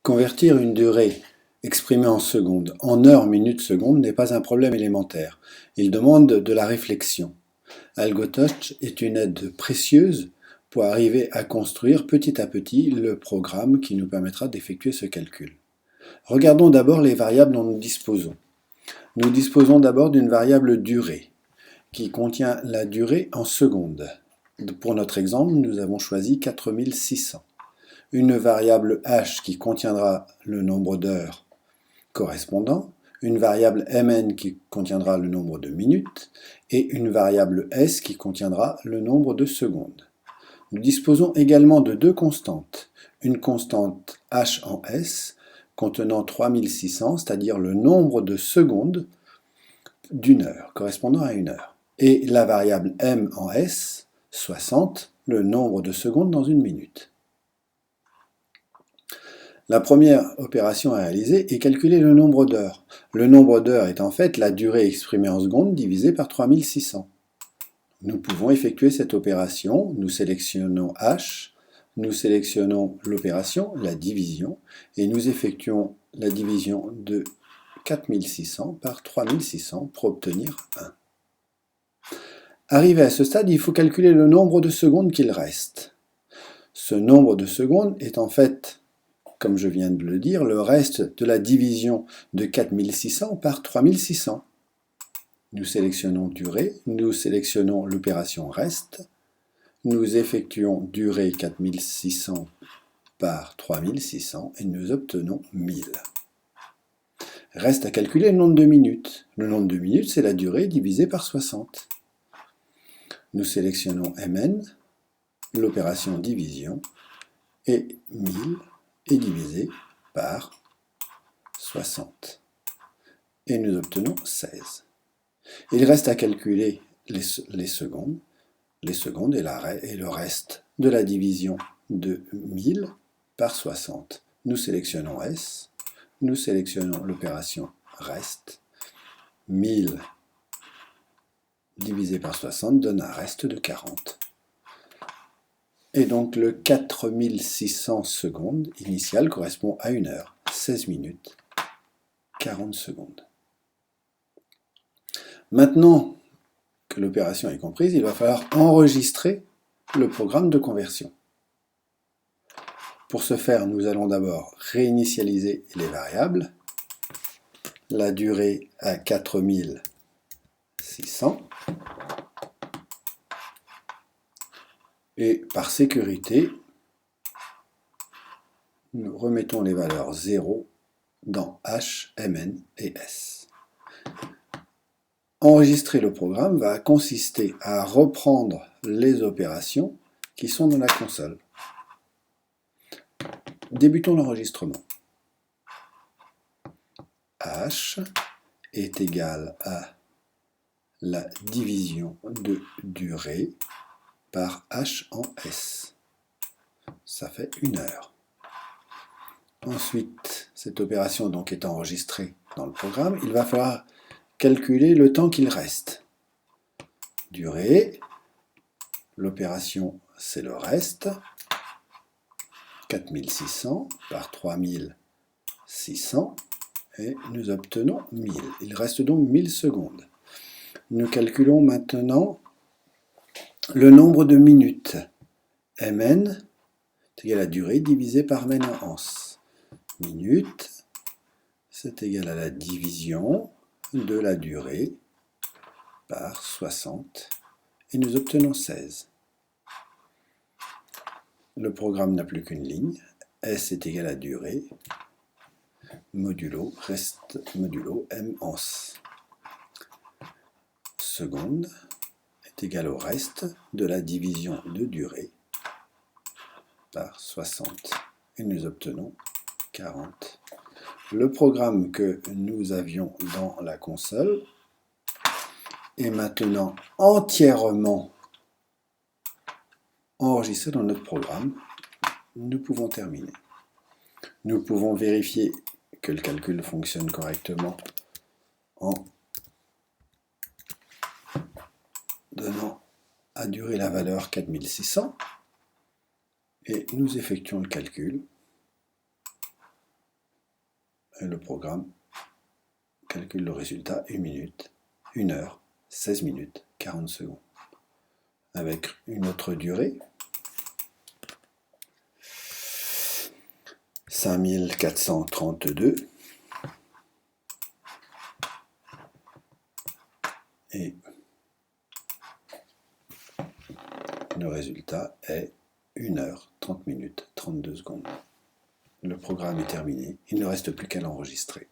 Convertir une durée exprimée en secondes en heures, minutes, secondes n'est pas un problème élémentaire. Il demande de la réflexion. AlgoTouch est une aide précieuse pour arriver à construire petit à petit le programme qui nous permettra d'effectuer ce calcul. Regardons d'abord les variables dont nous disposons. Nous disposons d'abord d'une variable durée qui contient la durée en secondes. Pour notre exemple, nous avons choisi 4600. Une variable h qui contiendra le nombre d'heures correspondant, une variable mn qui contiendra le nombre de minutes et une variable s qui contiendra le nombre de secondes. Nous disposons également de deux constantes, une constante h en s contenant 3600, c'est-à-dire le nombre de secondes d'une heure, correspondant à une heure, et la variable m en s, 60, le nombre de secondes dans une minute. La première opération à réaliser est calculer le nombre d'heures. Le nombre d'heures est en fait la durée exprimée en secondes divisée par 3600. Nous pouvons effectuer cette opération. Nous sélectionnons H, nous sélectionnons l'opération, la division, et nous effectuons la division de 4600 par 3600 pour obtenir 1. Arrivé à ce stade, il faut calculer le nombre de secondes qu'il reste. Ce nombre de secondes est en fait, comme je viens de le dire, le reste de la division de 4600 par 3600. Nous sélectionnons durée, nous sélectionnons l'opération reste, nous effectuons durée 4600 par 3600 et nous obtenons 1000. Reste à calculer le nombre de minutes. Le nombre de minutes, c'est la durée divisée par 60. Nous sélectionnons mn, l'opération division, et 1000 est divisé par 60. Et nous obtenons 16. Il reste à calculer les secondes et le reste de la division de 1000 par 60. Nous sélectionnons S, nous sélectionnons l'opération reste. 1000 divisé par 60 donne un reste de 40. Et donc le 4600 secondes initial correspond à 1 heure, 16 minutes, 40 secondes. Maintenant que l'opération est comprise, il va falloir enregistrer le programme de conversion. Pour ce faire, nous allons d'abord réinitialiser les variables. La durée à 4600. Et par sécurité, nous remettons les valeurs 0 dans H, Mn et S. Enregistrer le programme va consister à reprendre les opérations qui sont dans la console. Débutons l'enregistrement. H est égal à la division de durée par H en S. Ça fait 1 heure. Ensuite, cette opération donc est enregistrée dans le programme. Il va falloir calculer le temps qu'il reste. Durée, l'opération c'est le reste, 4600 par 3600, et nous obtenons 1000. Il reste donc 1000 secondes. Nous calculons maintenant le nombre de minutes. Mn est égal à la durée divisée par mn en ans. Minutes, c'est égal à la division de la durée par 60 et nous obtenons 16. Le programme n'a plus qu'une ligne. S est égal à durée modulo reste modulo m ans. Seconde est égal au reste de la division de durée par 60 et nous obtenons 40. Le programme que nous avions dans la console est maintenant entièrement enregistré dans notre programme. Nous pouvons terminer. Nous pouvons vérifier que le calcul fonctionne correctement en donnant à durée la valeur 4600 et nous effectuons le calcul. et le programme calcule le résultat 1 minute, 1 heure, 16 minutes, 40 secondes. Avec une autre durée, 5432, et le résultat est 1 heure, 30 minutes, 32 secondes. Le programme est terminé, il ne reste plus qu'à l'enregistrer.